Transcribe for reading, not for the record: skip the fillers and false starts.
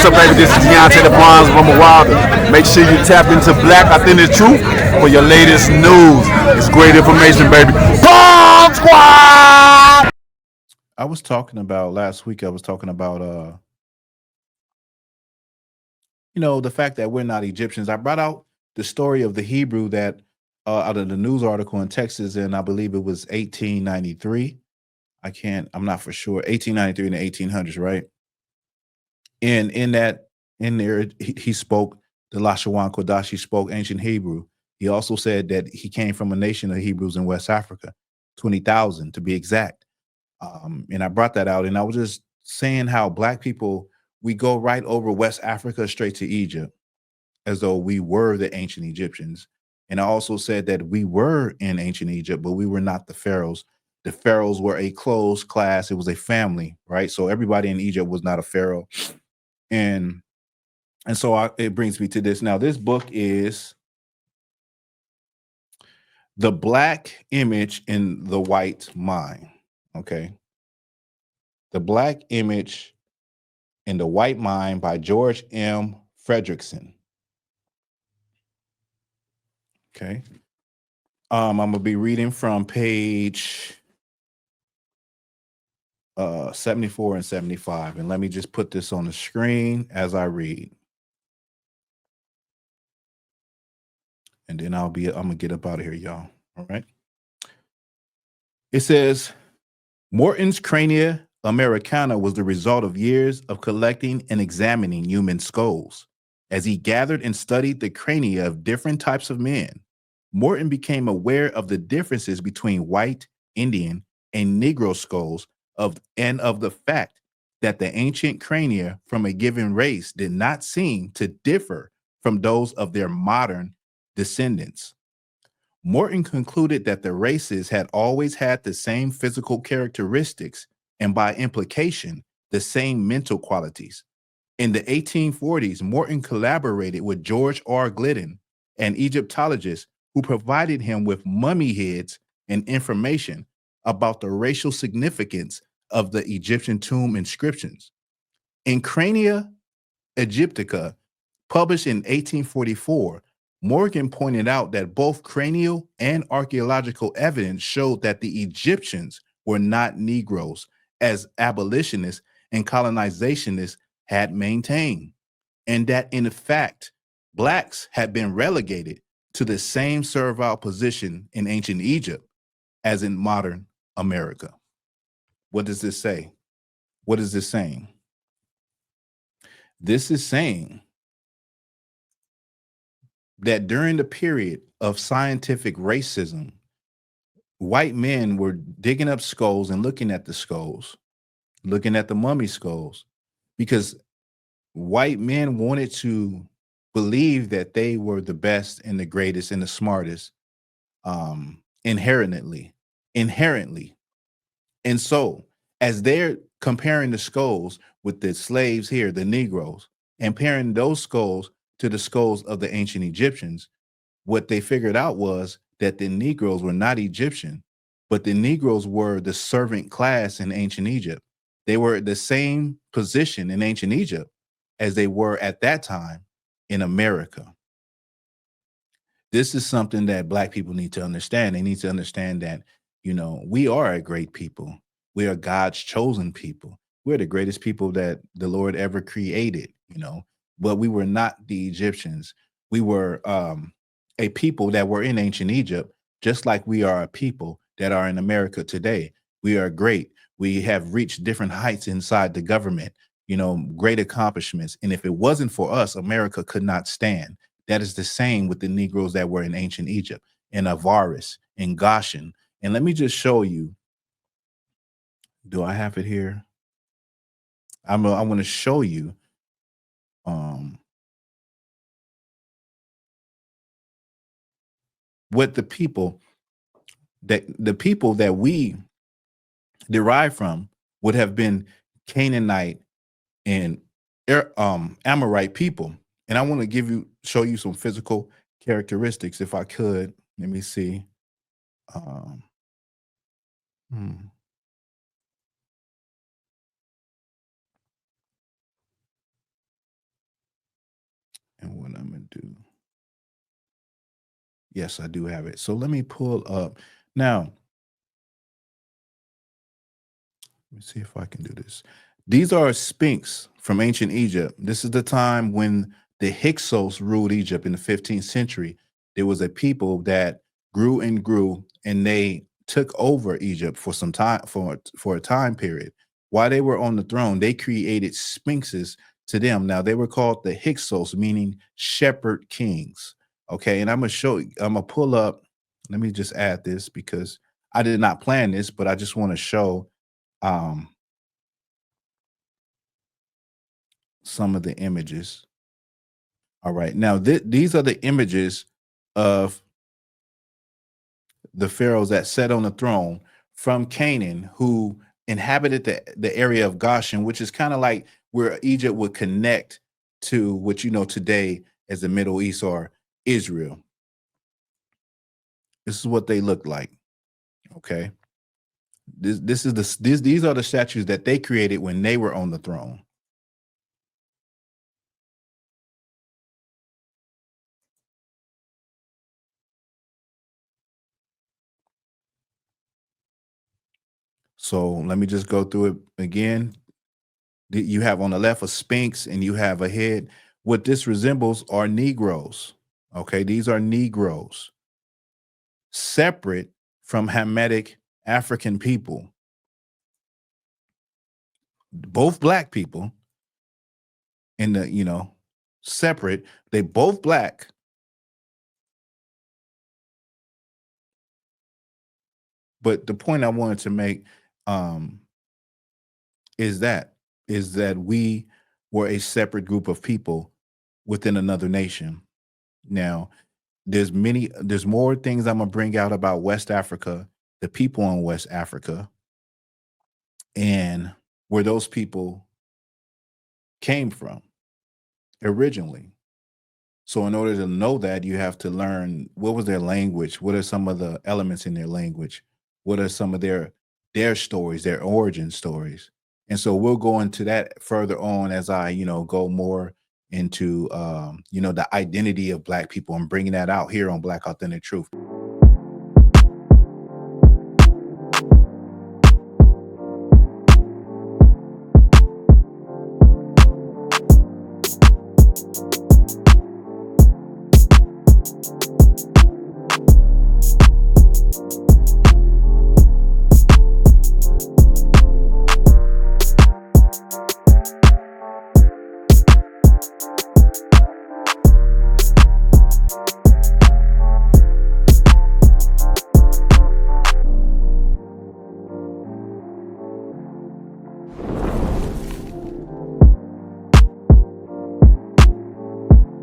What's up, baby? This is Deontay the Bronze Rumble Wilder. Make sure you tap into Black Authentic Truth for your latest news. It's great information, baby. Bomb Squad! I was talking about last week. I was talking about the fact that we're not Egyptians. I brought out the story of the Hebrew that out of the news article in Texas, and I believe it was 1893. I'm not for sure. 1893 in the 1800s, right? And in there, he spoke the Lashawan Kodash. He spoke ancient Hebrew. He also said that he came from a nation of Hebrews in West Africa, 20,000 to be exact. And I brought that out, and I was just saying how Black people, we go right over West Africa straight to Egypt as though we were the ancient Egyptians. And I also said that we were in ancient Egypt, but we were not the pharaohs. The pharaohs were a closed class. It was a family, right? So everybody in Egypt was not a pharaoh. And it brings me to this. Now, this book is The Black Image in the White Mind. Okay. The Black Image in the White Mind by George M. Fredrickson. Okay. I'm gonna be reading from page 74 and 75. And let me just put this on the screen as I read. And then I'm gonna get up out of here, y'all. All right. It says Morton's Crania Americana was the result of years of collecting and examining human skulls. As he gathered and studied the crania of different types of men, Morton became aware of the differences between white, Indian, and Negro skulls and of the fact that the ancient crania from a given race did not seem to differ from those of their modern descendants. Morton concluded that the races had always had the same physical characteristics and, by implication, the same mental qualities. In the 1840s, Morton collaborated with George R. Glidden, an Egyptologist who provided him with mummy heads and information about the racial significance of the Egyptian tomb inscriptions. In Crania Egyptica, published in 1844, Morgan pointed out that both cranial and archaeological evidence showed that the Egyptians were not Negroes, as abolitionists and colonizationists had maintained, and that in fact, Blacks had been relegated to the same servile position in ancient Egypt as in modern America. What does this say? What is this saying? This is saying that during the period of scientific racism, white men were digging up skulls and looking at the skulls, looking at the mummy skulls, because white men wanted to believe that they were the best and the greatest and the smartest, inherently. And so, as they're comparing the skulls with the slaves here, the Negroes, and comparing those skulls to the skulls of the ancient Egyptians, what they figured out was that the Negroes were not Egyptian, but the Negroes were the servant class in ancient Egypt. They were the same position in ancient Egypt as they were at that time in America. This is something that Black people need to understand. They need to understand that, we are a great people. We are God's chosen people. We're the greatest people that the Lord ever created, but we were not the Egyptians. We were a people that were in ancient Egypt, just like we are a people that are in America today. We are great. We have reached different heights inside the government, great accomplishments. And if it wasn't for us, America could not stand. That is the same with the Negroes that were in ancient Egypt, in Avaris, in Goshen. And let me just show you. Do I have it here? I want to show you what the people that we derive from would have been Canaanite and Amorite people. And I want to show you some physical characteristics, if I could. Let me see. And what I'm going to do. Yes, I do have it. So let me pull up. Now, let me see if I can do this. These are Sphinx from ancient Egypt. This is the time when the Hyksos ruled Egypt in the 15th century. There was a people that grew and grew, and they took over Egypt for some time, for a time period. While they were on the throne, they created sphinxes to them. Now they were called the Hyksos, meaning shepherd kings. Okay, and I'm gonna show you. I'm gonna pull up. Let me just add this because I did not plan this, but I just want to show some of the images. All right, now these are the images of the pharaohs that sat on the throne from Canaan, who inhabited the area of Goshen, which is kind of like where Egypt would connect to what you know today as the Middle East or Israel. This is what they look like. Okay. These are the statues that they created when they were on the throne. So let me just go through it again. You have on the left a Sphinx and you have a head. What this resembles are Negroes. Okay, these are Negroes, separate from Hamitic African people. Both black people in the, you know, separate. They both black. But the point I wanted to make is that we were a separate group of people within another nation. Now, there's more things I'm gonna bring out about West Africa, the people in West Africa, and where those people came from originally. So in order to know that, you have to learn what was their language, what are some of the elements in their language, what are some of their stories, their origin stories. And so we'll go into that further on as I, go more into, the identity of Black people and bringing that out here on Black Authentic Truth.